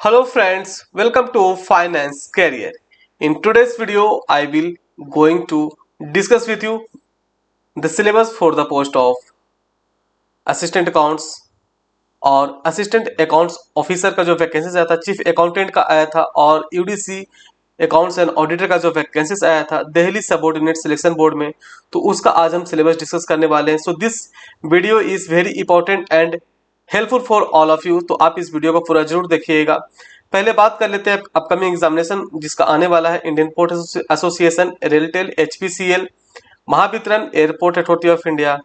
Hello friends, welcome to Finance Career. In today's video, I will going to discuss with you the syllabus for the post of assistant accounts और assistant accounts officer का जो vacancies आया था, chief accountant का आया था और UDC accounts and auditor का जो वैकेंसीज आया था दिल्ली सबऑर्डिनेट सिलेक्शन बोर्ड में, तो उसका आज हम सिलेबस डिस्कस करने वाले हैं। So this video is very important and helpful for all of you, तो आप इस वीडियो को पूरा जरूर देखिएगा। पहले बात कर लेते हैं अपकमिंग एग्जामिनेशन जिसका आने वाला है। Indian port association, RailTel, HPCL, Mahavitaran, airport authority of India,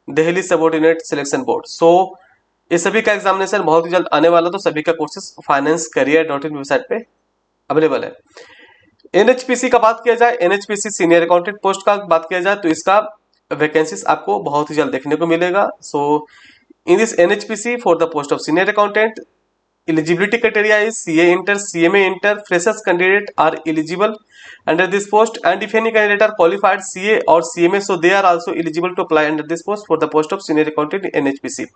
Delhi subordinate selection board. So ये सभी का एग्जामिनेशन बहुत ही जल्द आने वाला, तो सभी का courses finance career dot in website पे अवेलेबल है। एनएचपीसी का बात किया जाए, एनएचपीसी सीनियर अकाउंटेंट पोस्ट का बात किया जाए तो इसका वैकेंसीज आपको बहुत ही जल्द देखने को मिलेगा। So in this NHPC for the post of senior accountant, eligibility criteria is CA inter, CMA inter, freshers candidate are eligible under this post, and if any candidate are qualified CA or CMA, so they are also eligible to apply under this post for the post of senior accountant in NHPC.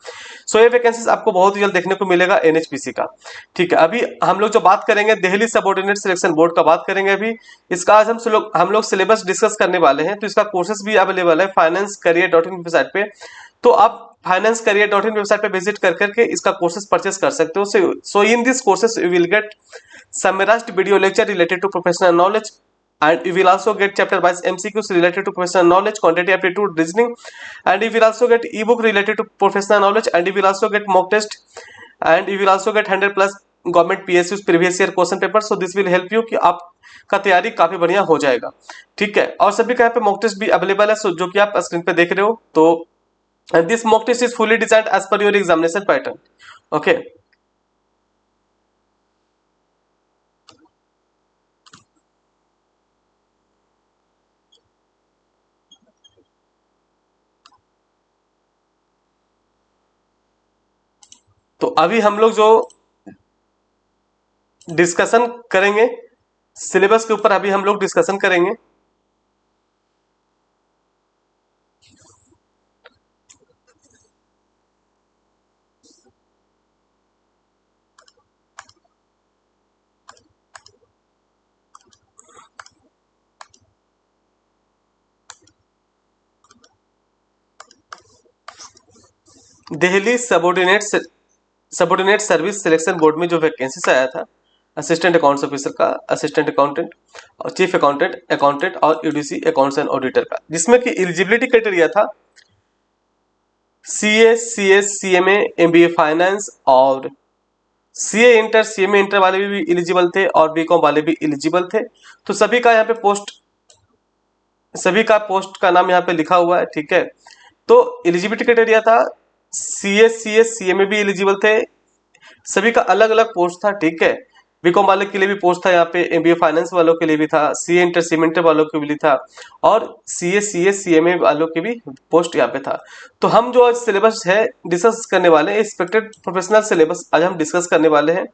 so ये vacancies आपको बहुत ही जल्द देखने को मिलेगा NHPC का। ठीक है, अभी हम लोग जो बात करेंगे दिल्ली सबऑर्डिनेट सिलेक्शन बोर्ड का बात करेंगे। अभी इसका आज हम लोग सिलेबस डिस्कस करने वाले हैं, तो इसका कोर्सेज भी अवेलेबल है finance career dot in website पे। तो आप finance career dot in website पे विजिट कर करके इसका कोर्सेज परचेस कर सकते हो। So in this courses you will get summarized video lecture related to professional knowledge, and you will also get chapter wise MCQs related to professional knowledge, quantitative aptitude, reasoning, and you will also get ebook related to professional knowledge, and you will also get mock test, and you will also get 100 plus government PSUs previous year question paper. So this will help you कि आपका तैयारी काफी बढ़िया हो जाएगा। ठीक है, और सभी का यहाँ पे मॉक टेस्ट भी अवेलेबल है, सो जो कि आप स्क्रीन पे देख रहे हो। तो and this mock test is fully designed as per your examination pattern. Okay, तो अभी हम लोग जो डिस्कशन करेंगे सिलेबस के ऊपर, अभी हम लोग डिस्कशन करेंगे। Delhi subordinate service selection board में जो वैकेंसीज आया था असिस्टेंट अकाउंट्स ऑफिसर का, असिस्टेंट अकाउंटेंट और चीफ अकाउंटेंट, अकाउंटेंट और यूडीसी अकाउंट्स एंड ऑडिटर का, जिसमें कि एलिजिबिलिटी क्राइटेरिया था CA, CS, CMA, MBA finance और सीए इंटर, सीएमए इंटर वाले भी एलिजिबल थे और बीकॉम वाले भी एलिजिबल थे। तो सभी का पोस्ट का नाम यहाँ पे लिखा हुआ है। ठीक है, तो एलिजिबिलिटी क्राइटेरिया था सीएस, सीएस, सीएमए भी एलिजिबल थे, सभी का अलग अलग पोस्ट था। ठीक है, बीकॉम वाले के लिए भी पोस्ट था यहाँ पे, एमबीए फाइनेंस वालों के लिए भी था, सीए इंटर, सीएमए इंटर वालों के लिए था और सीए, सीएस, सीएमए वालों के भी पोस्ट यहाँ पे था। तो हम जो आज सिलेबस है डिस्कस करने वाले हैं, एक्सपेक्टेड प्रोफेशनल सिलेबस आज हम डिस्कस करने वाले हैं।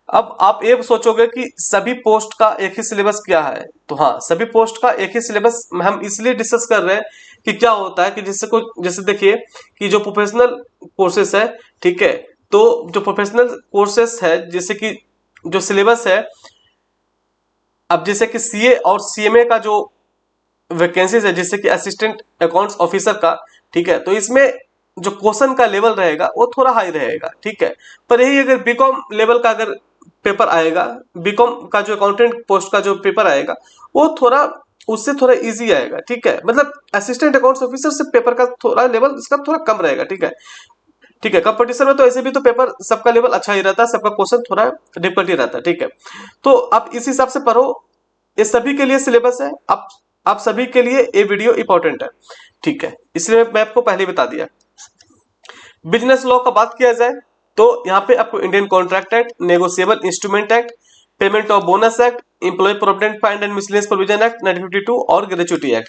अब आप ये सोचोगे कि सभी पोस्ट का एक ही सिलेबस क्या है, तो हाँ, सभी पोस्ट का एक ही सिलेबस हम इसलिए डिस्कस कर रहे हैं कि क्या होता है कि जैसे देखिए कि जो प्रोफेशनल कोर्सेस है, ठीक है, तो जो प्रोफेशनल कोर्सेस है जैसे कि जो सिलेबस है, अब जैसे कि सीए और सीएमए का जो वैकेंसीज है जैसे कि असिस्टेंट अकाउंट्स ऑफिसर का, ठीक है, तो इसमें जो क्वेश्चन का लेवल रहेगा वो थोड़ा हाई रहेगा। ठीक है, पर यही अगर बीकॉम लेवल का अगर पेपर आएगा, बीकॉम का जो अकाउंटेंट पोस्ट का जो पेपर आएगा वो थोड़ा उससे थोड़ा इजी आएगा। ठीक है, मतलब असिस्टेंट अकाउंट्स ऑफिसर से पेपर का थोड़ा लेवल इसका थोड़ा कम रहेगा। ठीक है, ठीक है, कंपटीशन में तो ऐसे भी तो पेपर सबका लेवल अच्छा ही रहता है, सबका क्वेश्चन थोड़ा डिफिकल्ट ही रहता है। ठीक है, तो आप इस हिसाब से पढ़ो, ये सभी के लिए सिलेबस है, आप सभी के लिए ये वीडियो इंपॉर्टेंट है। ठीक है, इसलिए मैं आपको पहले ही बता दिया। बिजनेस लॉ का बात किया जाए तो यहाँ पे आपको Indian contract act, negotiable instrument act, payment of bonus act, employ provident fund and miscellaneous provision act 1952 और gratuity act,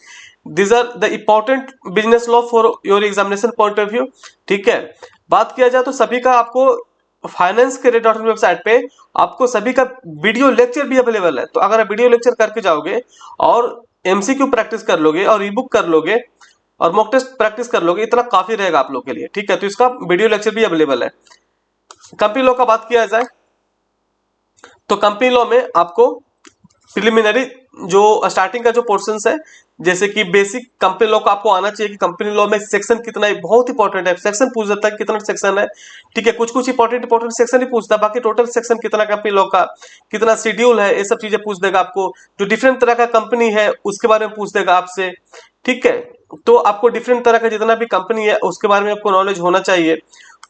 these are the important business law for your examination point of view. ठीक है, बात किया जाए तो सभी का आपको फाइनेंस के डॉट इन वेबसाइट पे आपको सभी का वीडियो लेक्चर भी अवेलेबल है। तो अगर आप वीडियो लेक्चर करके जाओगे और एमसीक्यू प्रैक्टिस कर लोगे और ई बुक कर लोगे और मॉक टेस्ट प्रैक्टिस कर लोगे, इतना काफी रहेगा आप लोग के लिए। ठीक है, तो इसका वीडियो लेक्चर भी अवेलेबल है। कंपनी लॉ का बात किया जाए तो कंपनी लॉ में आपको प्रिलिमिनरी जो स्टार्टिंग का जो पोर्शंस है, जैसे कि बेसिक कंपनी लॉ को आपको आना चाहिए कि कंपनी लॉ में सेक्शन कितना है, बहुत इंपॉर्टेंट है। सेक्शन पूछ देता है कितना सेक्शन है, ठीक है, कुछ कुछ इंपॉर्टेंट सेक्शन ही पूछता है, बाकी टोटल सेक्शन कितना कंपनी लॉ का, कितना शेड्यूल है, ये सब चीजें पूछ देगा आपको। जो डिफरेंट तरह का कंपनी है उसके बारे में पूछ देगा आपसे, ठीक है। तो आपको डिफरेंट तरह का जितना भी कंपनी है उसके बारे में आपको नॉलेज होना चाहिए।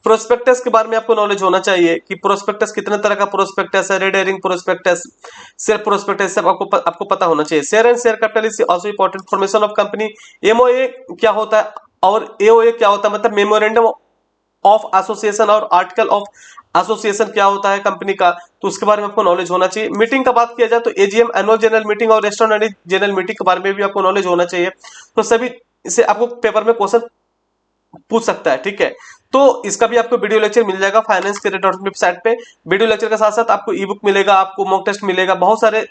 प्रोस्पेक्टस के बारे में आपको नॉलेज होना चाहिए कि प्रोस्पेक्टस कितने तरह का प्रोस्पेक्टस है, red herring prospectus, share prospectus, सब आपको पता होना चाहिए। Share and share capital is also important formation of company. MOA क्या होता है और एओए क्या होता है, मतलब मेमोरेंडम ऑफ एसोसिएशन और आर्टिकल ऑफ एसोसिएशन क्या होता है कंपनी का, तो उसके बारे में आपको नॉलेज होना चाहिए। मीटिंग का बात किया जाए तो एजीएम एनुअल जनरल मीटिंग और एक्स्ट्राऑर्डिनरी जनरल मीटिंग के बारे में भी आपको नॉलेज होना चाहिए। तो सभी इसे आपको पेपर में क्वेश्चन पूछ सकता है, ठीक है। तो इसका भी आपको वीडियो लेक्चर मिल जाएगा फाइनेंस कैरियर डॉट वेबसाइट पे। वीडियो लेक्चर के साथ साथ आपको ई बुक मिलेगा, आपको मॉक टेस्ट मिलेगा, बहुत सारे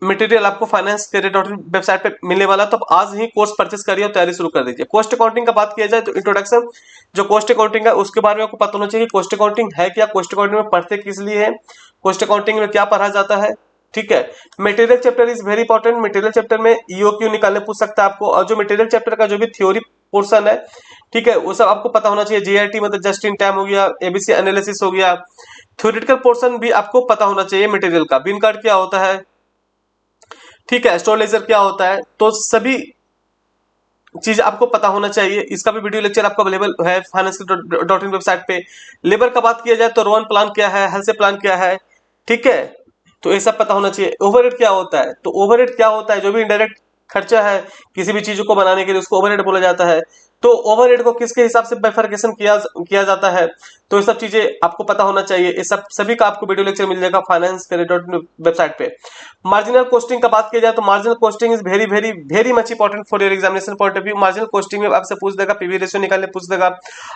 मटेरियल आपको फाइनेंस कैरियर डॉट वेबसाइट पे मिलने वाला। तो आप आज ही कोर्स परचेस करिए और तैयारी शुरू कर दीजिए। कॉस्ट अकाउंटिंग का बात किया जाए तो इंट्रोडक्शन, जो कॉस्ट अकाउंटिंग है उसके बारे में आपको पता होना चाहिए। कॉस्ट अकाउंटिंग है क्या, कॉस्ट अकाउंटिंग में पढ़ते किस लिए है, कॉस्ट अकाउंटिंग में क्या पढ़ा जाता है, ठीक है। Material chapter is very important. Material chapter में ईओक्यू निकालने पूछ सकता है आपको, और जो मटेरियल चैप्टर का जो भी थ्योरी पोर्शन है, ठीक है, वो सब आपको पता होना चाहिए। जीआईटी मतलब जस्ट इन टाइम हो गया, एबीसी एनालिसिस हो गया, थ्योरेटिकल पोर्शन भी आपको पता होना चाहिए मटेरियल का। बिन कार्ड क्या होता है, ठीक है, स्टोर लेजर क्या होता है, तो सभी चीज आपको पता होना चाहिए। इसका भी वीडियो लेक्चर आपको अवेलेबल है फाइनेंस डॉट इन वेबसाइट पे। लेबर का बात किया जाए तो रोन प्लान क्या है, हेल्थ प्लान क्या है, ठीक है, तो ये सब पता होना चाहिए। ओवरहेड क्या होता है, तो ओवरहेड क्या होता है, जो भी इनडायरेक्ट खर्चा है किसी भी चीजों को बनाने के लिए उसको ओवरहेड बोला जाता है। तो ओवरहेड को किसके हिसाब से बाइफरकेशन किया किया जाता है, तो ये सब चीजें आपको पता होना चाहिए। ये सब सभी का आपको वीडियो लेक्चर मिल जाएगा फाइनेंस वेबसाइट पे। मार्जिनल कॉस्टिंग का बात किया जाए तो marginal costing is very very very much important for your examination point of view. Marginal costing में आपसे पूछ देगा पीवी रेशियो निकालने पूछ देगा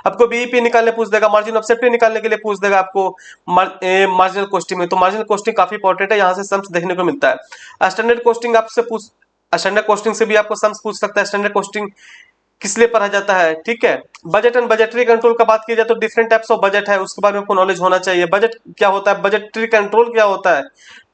आपको, बीईपी निकालने पूछ देगा, मार्जिन ऑफ सेफ्टी निकालने के लिए पूछ देगा आपको मार्जिनल कॉस्टिंग में। तो मार्जिनल कॉस्टिंग काफी इंपॉर्टेंट है, यहाँ से सम्स देखने को मिलता है। स्टैंडर्ड कॉस्टिंग आपसे पूछ, स्टैंडर्ड कॉस्टिंग से भी आपको सम्स पूछ सकता है। स्टैंडर्ड कॉस्टिंग किस लिए पढ़ा जाता है, ठीक है। बजट एंड बजटरी कंट्रोल का बात की जाए तो डिफरेंट टाइप्स ऑफ बजट है, उसके बारे में आपको नॉलेज होना चाहिए। बजट क्या होता है, बजटरी कंट्रोल क्या होता है,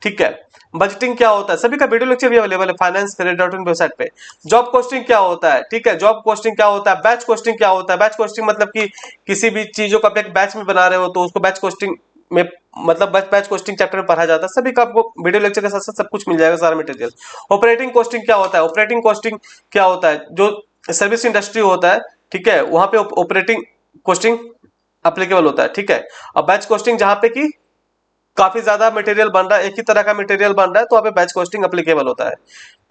ठीक है, बजटिंग क्या होता है, सभी का वीडियो लेक्चर भी अवेलेबल है finance career dot in website पे। जॉब कॉस्टिंग क्या होता है, ठीक है, जॉब कॉस्टिंग क्या होता है, बैच कॉस्टिंग क्या होता है। बैच कॉस्टिंग मतलब कि किसी भी चीजों का एक बैच में बना रहे हो तो उसको बैच कॉस्टिंग में, मतलब बैच कॉस्टिंग चैप्टर में पढ़ा जाता है। सभी का आपको वीडियो लेक्चर के साथ साथ सब कुछ मिल जाएगा, सारा मटेरियल। ऑपरेटिंग कॉस्टिंग क्या होता है, ऑपरेटिंग कॉस्टिंग क्या होता है, जो सर्विस इंडस्ट्री होता है, ठीक है, वहां पे ऑपरेटिंग कॉस्टिंग अप्लीकेबल होता है, ठीक है। अब बैच कॉस्टिंग जहां पे कि काफी ज्यादा मटेरियल बन रहा है, एक ही तरह का मटेरियल बन रहा है, तो वहां पे बैच कॉस्टिंग अप्लीकेबल होता है,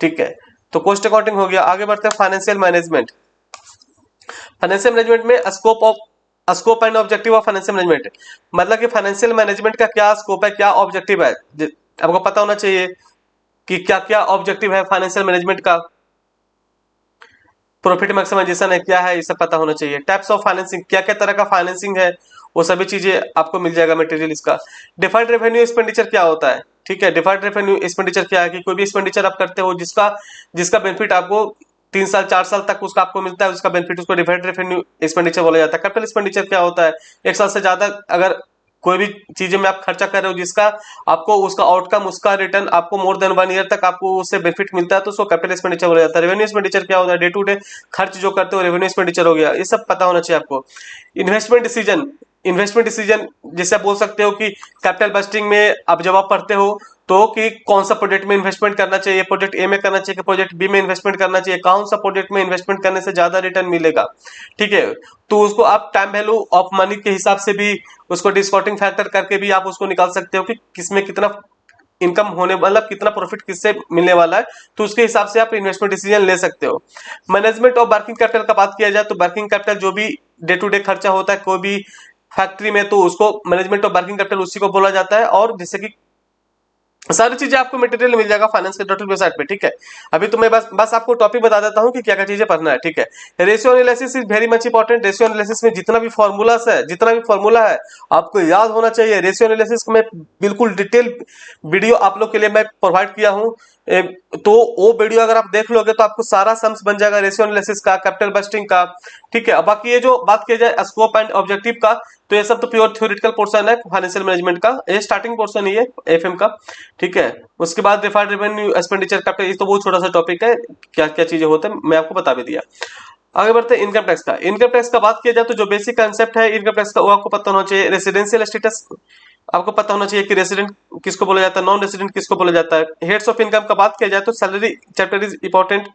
ठीक है। तो कॉस्ट अकाउंटिंग हो गया। आगे बढ़ते हैं फाइनेंशियल मैनेजमेंट। फाइनेंशियल मैनेजमेंट में scope and objective of financial management, मतलब कि फाइनेंशियल मैनेजमेंट का क्या स्कोप है, क्या ऑब्जेक्टिव है, आपको पता होना चाहिए कि क्या क्या ऑब्जेक्टिव है फाइनेंशियल मैनेजमेंट का। प्रॉफिट मैक्सिमाइजेशन है क्या है, ये सब पता होना चाहिए। टाइप्स ऑफ फाइनेंसिंग, क्या क्या तरह का फाइनेंसिंग है, वो सभी चीजें आपको मिल जाएगा मटेरियल इसका। डिफर्ड रेवेन्यू एक्सपेंडिचर क्या होता है, ठीक है, डिफर्ड रेवेन्यू एक्सपेंडिचर क्या है कि कोई भी एक्सपेंडिचर आप करते हो जिसका जिसका बेनिफिट आपको 3 साल 4 साल तक उसका आपको मिलता है, उसका बेनिफिट, उसको डिफर्ड रेवेन्यू एक्सपेंडिचर बोला जाता है। कैपिटल एक्सपेंडिचर क्या होता है, 1 साल से ज्यादा अगर कोई भी चीजें में आप खर्चा कर रहे हो जिसका आपको उसका आउटकम, उसका रिटर्न आपको मोर देन 1 ईयर तक आपको उससे बेनिफिट मिलता है, तो उसको कैपिटल एक्सपेंडिचर बोला जाता है। रेवेन्यू एक्सपेंडिचर क्या होता है, डे टू डे खर्च जो करते हो, रेवेन्यू एक्सपेंडिचर हो गया, ये सब पता होना चाहिए आपको। इन्वेस्टमेंट डिसीजन, इन्वेस्टमेंट डिसीजन जैसे आप बोल सकते हो कि कैपिटल बजटिंग में अब जब आप पढ़ते हो तो कि कौन सा प्रोजेक्ट में इन्वेस्टमेंट करना चाहिए, प्रोजेक्ट ए में करना चाहिए कि प्रोजेक्ट बी में इन्वेस्टमेंट करना चाहिए, कौन सा प्रोजेक्ट में इन्वेस्टमेंट करने से ज्यादा रिटर्न मिलेगा, ठीक है। तो उसको आप टाइम वैल्यू ऑफ मनी के हिसाब से भी उसको डिस्काउंटिंग फैक्टर करके भी आप उसको निकाल सकते हो कि किसमें कितना इनकम होने, मतलब कितना प्रॉफिट किससे मिलने वाला है, तो उसके हिसाब से आप इन्वेस्टमेंट डिसीजन ले सकते हो। मैनेजमेंट ऑफ वर्किंग कैपिटल का बात किया जाए तो वर्किंग कैपिटल जो भी डे टू डे खर्चा होता है कोई भी फैक्ट्री में, तो उसको मैनेजमेंट ऑफ वर्किंग कैपिटल उसी को बोला जाता है। और जैसे कि सारी चीजें आपको मटेरियल मिल जाएगा फाइनेंस के डॉट वेबसाइट पे, ठीक है। अभी तो मैं बस आपको टॉपिक बता देता हूँ कि क्या क्या चीजें पढ़ना है, ठीक है। Ratio analysis is very much important. Ratio analysis में जितना भी फॉर्मूला है आपको याद होना चाहिए। रेशियो एनालिसिस में बिल्कुल डिटेल वीडियो आप लोग के लिए मैं प्रोवाइड किया हूँ, तो वो वीडियो अगर आप देख लोगे तो आपको सारा सम्स बन जाएगा रेशियो एनालिसिस का, कैपिटल बस्टिंग का, ठीक है। बाकी ये जो बात किया जाए स्कोप एंड ऑब्जेक्टिव का, तो ये सब तो प्योर थ्योरेटिकल पोर्शन है फाइनेंशियल मैनेजमेंट का, ये स्टार्टिंग पोर्शन ही है एफएम का, ठीक है। उसके बाद डिफर्ड रेवेन्यू एक्सपेंडिचर का, ये तो बहुत छोटा सा टॉपिक है, क्या क्या चीजें होते हैं मैं आपको बता भी दिया। आगे बढ़ते हैं इनकम टैक्स का। इनकम टैक्स का बात किया जाए तो जो बेसिक कंसेप्ट है इनकम टैक्स का वो आपको पता होना चाहिए। रेसिडेंशियल स्टेटस आपको पता होना चाहिए कि रेसिडेंट किसको बोला जाता है, नॉन रेसिडेंट किसको बोला जाता है। हेड्स ऑफ इनकम का बात किया जाए तो salary chapter is important.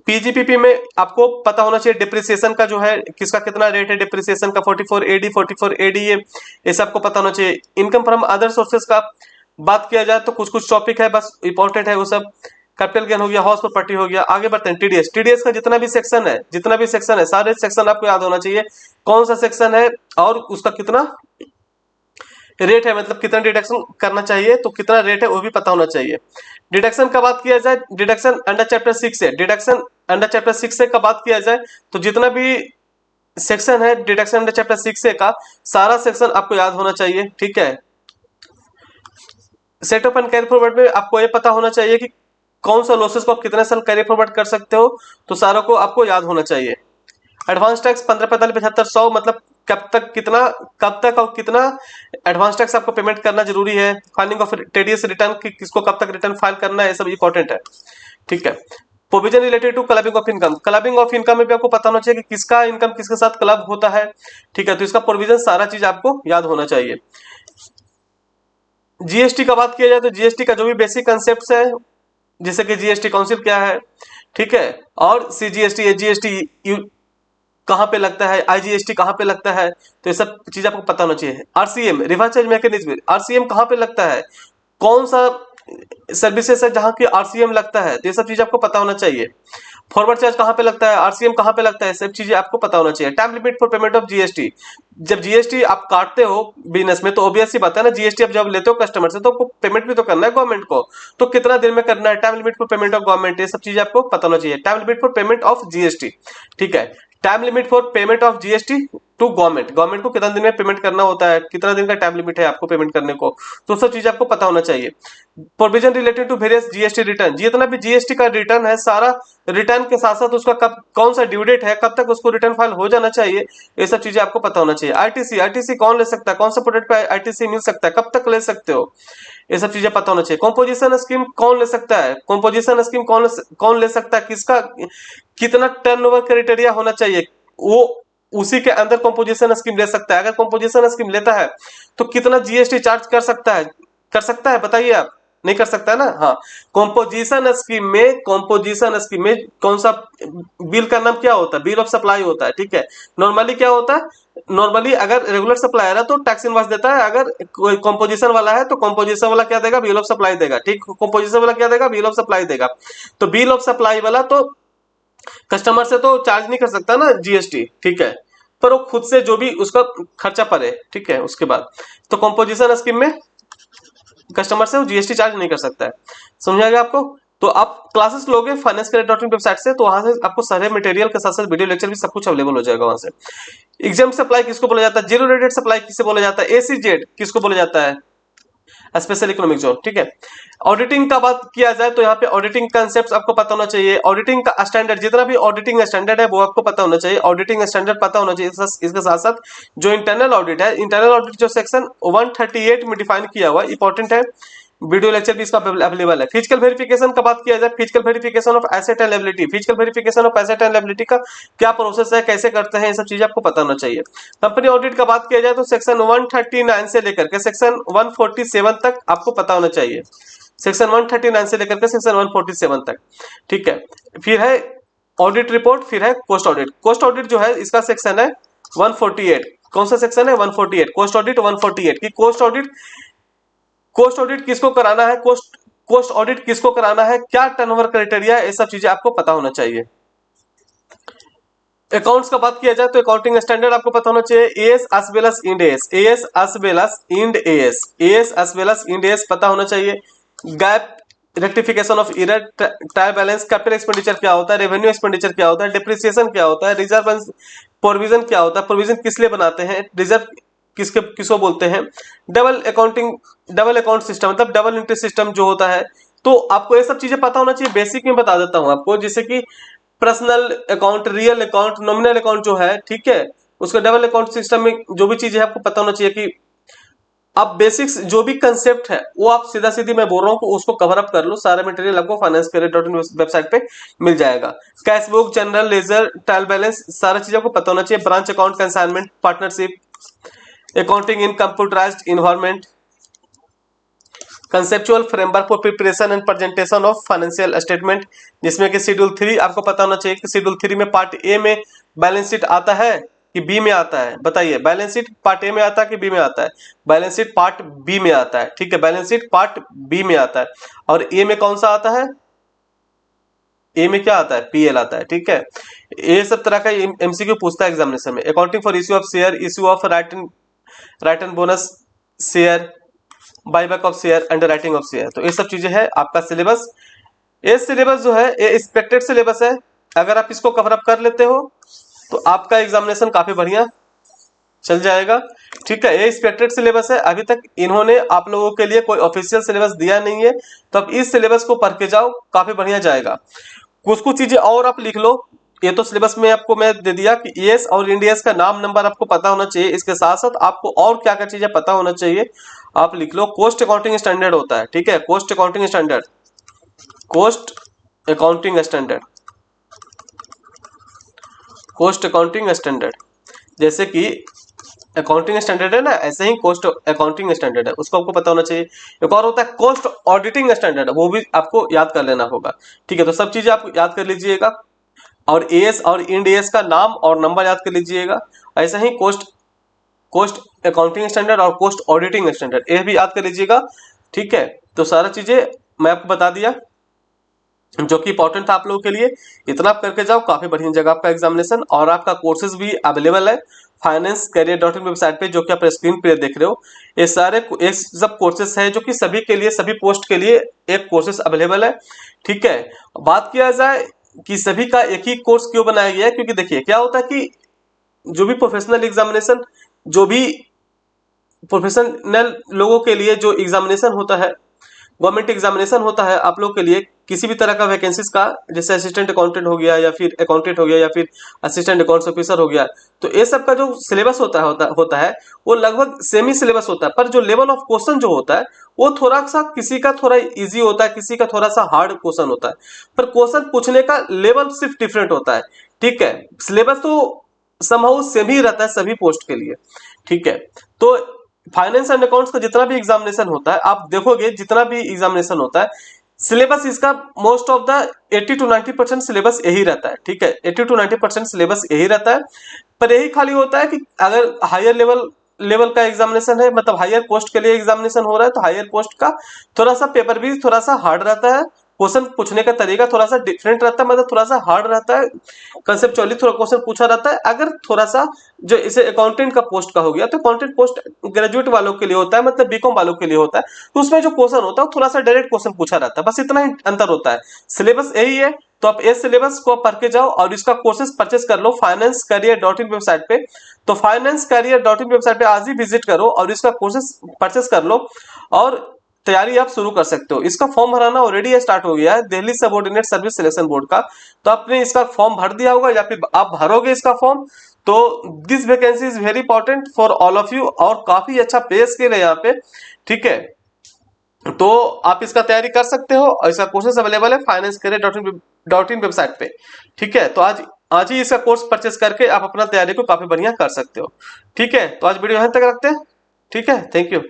PGPP में आपको पता होना चाहिए डिप्रिसिएशन का जो है किसका कितना रेट है डिप्रिसिएशन का, 44 एडी 44 एडी ये सबको पता होना चाहिए। इनकम फ्रॉम अदर सोर्सेज का बात किया जाए तो कुछ कुछ टॉपिक है बस इंपॉर्टेंट है वो सब। कैपिटल गेन हो गया, हाउस प्रॉपर्टी हो गया। आगे बढ़ते हैं टीडीएस। टीडीएस का जितना भी सेक्शन है सारे सेक्शन आपको याद होना चाहिए, कौन सा सेक्शन है और उसका कितना रेट है, मतलब कितना डिडक्शन करना चाहिए, तो कितना रेट है वो भी पता होना चाहिए। डिडक्शन का बात किया जाए, डिडक्शन अंडर चैप्टर 6 है, डिडक्शन अंडर चैप्टर 6 से का बात किया जाए तो जितना भी सेक्शन है डिडक्शन अंडर चैप्टर 6 से का सारा सेक्शन आपको याद होना चाहिए, ठीक है। Set up and carry forward में आपको ये पता होना चाहिए कि कौन सा लॉसेस को आप कितने साल कैरी फॉरवर्ड कर सकते हो, तो सारों को आपको याद होना चाहिए। एडवांस टैक्स 15, 45, 75, 100 मतलब कब तक कितना, कब तक और कितना एडवांस टैक्स आपको पेमेंट करना जरूरी है। फाइलिंग ऑफ टीडीएस रिटर्न किसको कब तक रिटर्न फाइल करना है, ये सब इंपॉर्टेंट है, ठीक है। Provision related to clubbing of income, clubbing of income में भी आपको पता होना चाहिए कि किसका इनकम किसके साथ क्लब होता है, ठीक है। तो इसका प्रोविजन सारा चीज आपको याद होना चाहिए। जीएसटी का बात किया जाए तो जीएसटी का जो भी बेसिक कंसेप्ट है जैसे कि जीएसटी काउंसिल क्या है, ठीक है, और सीजीएसटी एजीएसटी कहां पे लगता है, आईजीएसटी कहां पे लगता है, तो ये सब चीज आपको पता होना चाहिए। RCM reverse charge mechanism, RCM कहां पे लगता है, कौन सा सर्विसेज है जहां की आरसीएम लगता है, तो ये सब चीज आपको पता होना चाहिए। फॉरवर्ड चार्ज कहां पे लगता है, आरसीएम कहां पे लगता है, सब चीजें आपको पता होना चाहिए। Time limit for payment of GST, जब जीएसटी आप काटते हो बिजनेस में तो ऑब्वियस सी बात है ना, जीएसटी आप जब लेते हो कस्टमर से तो आपको पेमेंट भी तो करना है गवर्नमेंट को, तो कितना दिन में करना है, time limit for payment of government, ये सब चीजें आपको पता होना चाहिए। Time limit for payment of GST, ठीक है, time limit for payment of GST to government, government को कितना दिन में पेमेंट करना होता है, कितना दिन का टाइम लिमिट है आपको पेमेंट करने को, तो सब चीज आपको पता होना चाहिए। Provision related to various GST return, जितना भी जीएसटी का रिटर्न है सारा रिटर्न के साथ साथ उसका कब कौन सा ड्यू डेट है, कब तक उसको रिटर्न फाइल हो जाना चाहिए, ये सब चीजें आपको पता होना चाहिए। आईटीसी, आईटीसी कौन ले सकता है, कौन सा प्रोडक्ट पे आईटीसी मिल सकता है, कब तक ले सकते हो, ये सब चीजें पता होना चाहिए। कॉम्पोजिशन स्कीम कौन ले सकता है, कॉम्पोजिशन स्कीम कौन ले सकता है, किसका कितना टर्नओवर क्राइटेरिया होना चाहिए, वो उसी के अंदर कॉम्पोजिशन स्कीम ले सकता है। अगर कॉम्पोजिशन स्कीम लेता है तो कितना जीएसटी चार्ज कर सकता है बताइए आप, नहीं कर सकता है ना, हाँ। कॉम्पोजिशन स्कीम में कौन सा बिल का नाम क्या होता है, बिल ऑफ सप्लाई होता है, ठीक है। नॉर्मली क्या होता है, नॉर्मली अगर रेगुलर सप्लायर है तो टैक्स इनवॉइस देता है, अगर कोई कॉम्पोजिशन वाला है तो कॉम्पोजिशन वाला क्या देगा, बिल ऑफ सप्लाई देगा, ठीक। कॉम्पोजिशन वाला क्या देगा, बिल ऑफ सप्लाई देगा। तो बिल ऑफ सप्लाई वाला तो कस्टमर से तो चार्ज नहीं कर सकता ना जीएसटी, ठीक है, पर वो खुद से जो भी उसका खर्चा पड़े, ठीक है, उसके बाद तो कॉम्पोजिशन स्कीम में कस्टमर से वो जीएसटी चार्ज नहीं कर सकता है। समझ आ गया आपको। तो आप क्लासेस लोगे finance-career.in वेबसाइट से, तो वहां से आपको सारे मटेरियल के साथ साथ वीडियो लेक्चर भी सब कुछ अवेलेबल हो जाएगा वहां से। एग्जाम सप्लाई किसको बोला जाता है, जीरो रेटेड सप्लाई किसे बोला जाता है, एसीजेड किसको बोला जाता है, स्पेशल इकोनॉमिक जोन, ठीक है। ऑडिटिंग का बात किया जाए तो यहाँ पे ऑडिटिंग कंसेप्ट आपको पता होना चाहिए। ऑडिटिंग का स्टैंडर्ड, जितना भी ऑडिटिंग स्टैंडर्ड है वो आपको पता होना चाहिए, ऑडिटिंग स्टैंडर्ड पता होना चाहिए। इसके साथ साथ जो इंटरनल ऑडिट है, इंटरनल ऑडिट जो सेक्शन 138 में डिफाइन किया हुआ इंपॉर्टेंट है, वीडियो लेक्चर भी इसका अवेलेबल है। फिजिकल वेरिफिकेशन का बात किया जाए, physical verification of asset and liability, physical verification of asset and liability का क्या प्रोसेस है, कैसे करते हैं, ये सब चीजें आपको पता होना चाहिए। कंपनी ऑडिट का बात किया जाए तो सेक्शन 139 से लेकर के सेक्शन 147 तक आपको पता होना चाहिए, सेक्शन 139 से लेकर के सेक्शन 147 तक, ठीक है। फिर है ऑडिट रिपोर्ट, फिर है कोस्ट ऑडिट। कोस्ट ऑडिट जो है इसका सेक्शन है 148, कौन सा सेक्शन है 148, कोस्ट ऑडिट 148 की कोस्ट ऑडिट किसको कराना है, कोस्ट ऑडिट किसको कराना है, क्या टर्नओवर क्राइटेरिया है, ये सब चीजें आपको पता होना चाहिए। अकाउंट्स का बात किया जाए तो अकाउंटिंग स्टैंडर्ड आपको पता होना चाहिए, AS as well as Ind AS, AS as well as Ind AS, AS as well as Ind AS पता होना चाहिए। GAAP rectification of error, trial balance, capital expenditure क्या होता है, रेवेन्यू एक्सपेंडिचर क्या होता है, डिप्रिसिएशन क्या होता है, रिजर्व प्रोविजन क्या होता है, प्रोविजन किस लिए बनाते हैं, रिजर्व किसको बोलते हैं, डबल अकाउंट सिस्टम मतलब डबल एंट्री सिस्टम जो होता है, तो आपको ये सब चीजें पता होना चाहिए। बेसिक में बता देता हूं आपको, जैसे कि personal account, real account, nominal account जो है, ठीक है, उसका डबल अकाउंट सिस्टम में जो भी चीजें आपको पता होना चाहिए कि अब बेसिक्स जो भी कंसेप्ट है वो आप सीधा सीधी मैं बोल रहा हूँ कि उसको कवर अप कर लो। सारा मटेरियल आपको finance-career.in वेबसाइट पे मिल जाएगा। Cash book, general ledger, trial balance, सारा चीज आपको पता होना चाहिए। Branch account, consignment, partnership, accounting in computerised environment, conceptual framework for preparation and presentation of financial statement, जिसमें कि शेड्यूल 3 आपको पता होना चाहिए कि शेड्यूल 3 में पार्ट ए में बैलेंस शीट आता है कि बी में आता है। बताइए, बैलेंस शीट पार्ट ए में आता है कि बी में आता है? बैलेंस शीट पार्ट बी में आता है। ठीक है, बैलेंस शीट पार्ट बी में आता है। और ए में कौन सा आता है? ए में क्या आता है? पीएल आता है। ठीक है, ये सब तरह का एमसीक्यू पूछता है एग्जामिनेशन में। Accounting for issue of share, issue of right and bonus share, buyback of share, under writing of share, तो ये सब चीजें है आपका सिलेबस। ये सिलेबस जो है ये एक्सपेक्टेड सिलेबस है। अगर आप इसको कवर अप कर लेते हो तो आपका एग्जामिनेशन काफी बढ़िया चल जाएगा। ठीक है, ये एक्सपेक्टेड सिलेबस है। अभी तक इन्होंने आप लोगों के लिए कोई ऑफिशियल सिलेबस दिया नहीं है, तो अब इस सिलेबस को पढ़ के जाओ, काफी बढ़िया जाएगा। कुछ कुछ चीजें और आप लिख लो। ये तो सिलेबस में आपको मैं दे दिया कि ईएस और इंडियस का नाम नंबर आपको पता होना चाहिए। इसके साथ साथ आपको और क्या क्या चीजें पता होना चाहिए आप लिख लो। कोस्ट अकाउंटिंग स्टैंडर्ड होता है। ठीक है, cost accounting standard, cost accounting standard, cost accounting standard, जैसे कि अकाउंटिंग स्टैंडर्ड है ना, ऐसे ही कोस्ट अकाउंटिंग स्टैंडर्ड है, उसको आपको पता होना चाहिए। एक और होता है कोस्ट ऑडिटिंग स्टैंडर्ड, वो भी आपको याद कर लेना होगा। ठीक है, तो सब चीजें आप याद कर लीजिएगा। और एएस और इंड एएस का नाम और नंबर याद कर लीजिएगा। ऐसा ही कोस्ट कोस्ट अकाउंटिंग स्टैंडर्ड और कोस्ट ऑडिटिंग स्टैंडर्ड, ये भी याद कर लीजिएगा। ठीक है, तो सारा चीजें मैं आपको बता दिया जो कि इंपॉर्टेंट था आप लोगों के लिए। इतना आप करके जाओ, काफी बढ़िया जगह आपका एग्जामिनेशन। और आपका कोर्सेज भी अवेलेबल है finance-career.in वेबसाइट पे, जो कि आप स्क्रीन पे देख रहे हो। ये सारे एक सब कोर्सेज है जो कि सभी के लिए, सभी पोस्ट के लिए एक कोर्सेज अवेलेबल है। ठीक है, बात किया जाए कि सभी का एक ही कोर्स क्यों बनाया गया है, क्योंकि देखिए क्या होता है कि जो भी प्रोफेशनल एग्जामिनेशन, जो भी प्रोफेशनल लोगों के लिए जो एग्जामिनेशन होता है, गवर्नमेंट एग्जामिनेशन होता है आप लोग के लिए, किसी भी तरह का वैकेंसीज का, जैसे असिस्टेंट अकाउंटेंट हो गया या फिर अकाउंटेंट हो गया या फिर असिस्टेंट अकाउंट्स ऑफिसर हो गया, तो ये सब का जो सिलेबस होता है वो लगभग सेमी सिलेबस होता है। पर जो लेवल ऑफ क्वेश्चन जो होता है वो थोड़ा सा, किसी का थोड़ा इजी होता है, किसी का थोड़ा सा हार्ड क्वेश्चन होता है, पर क्वेश्चन पूछने का लेवल सिर्फ डिफरेंट होता है। ठीक है, सिलेबस तो समहाउ सेम ही रहता है सभी पोस्ट के लिए। ठीक है, तो फाइनेंस एंड अकाउंट्स का जितना भी एग्जामिनेशन होता है, आप देखोगे जितना भी एग्जामिनेशन होता है, सिलेबस इसका most of the 80 to 90% syllabus यही रहता है। ठीक है, 80 to 90% सिलेबस यही रहता है। पर यही खाली होता है कि अगर हायर लेवल का एग्जामिनेशन है, मतलब हायर पोस्ट के लिए एग्जामिनेशन हो रहा है, तो हायर पोस्ट का थोड़ा सा पेपर भी थोड़ा सा हार्ड रहता है। क्वेश्चन पूछने का तरीका थोड़ा सा डिफरेंट रहता है, मतलब थोड़ा सा हार्ड रहता है, कंसेप्चुअली थोड़ा क्वेश्चन पूछा रहता है। अगर थोड़ा सा जो इसे अकाउंटेंट का पोस्ट का हो गया, तो अकाउंटेंट पोस्ट ग्रेजुएट वालों के लिए होता है, मतलब बीकॉम वालों के लिए होता है, तो उसमें जो क्वेश्चन होता है थोड़ा सा डायरेक्ट क्वेश्चन पूछा रहता है, बस इतना ही अंतर होता है। सिलेबस यही है, तो आप इस सिलेबस को पढ़ के जाओ और इसका कोर्सेज परचेस कर लो finance-career.in वेबसाइट पे। तो finance-career.in वेबसाइट पे आज ही विजिट करो और इसका कोर्सेज परचेस कर लो और तैयारी आप शुरू कर सकते हो। इसका फॉर्म भराना ऑलरेडी स्टार्ट हो गया है, Delhi subordinate service selection board का। तो आपने इसका फॉर्म भर दिया होगा या फिर आप भरोगे इसका फॉर्म। तो this vacancy is very important for all of you, और काफी अच्छा पे स्केल है यहाँ पे। ठीक है, तो आप इसका तैयारी कर सकते हो और इसका कोर्सेज अवेलेबल है finance-career.in वेबसाइट पे। ठीक है, तो आज ही इसका कोर्स परचेस करके आप अपना तैयारी को काफी बढ़िया कर सकते हो। ठीक है, तो आज वीडियो यहां तक रखते हैं। ठीक है, थैंक यू।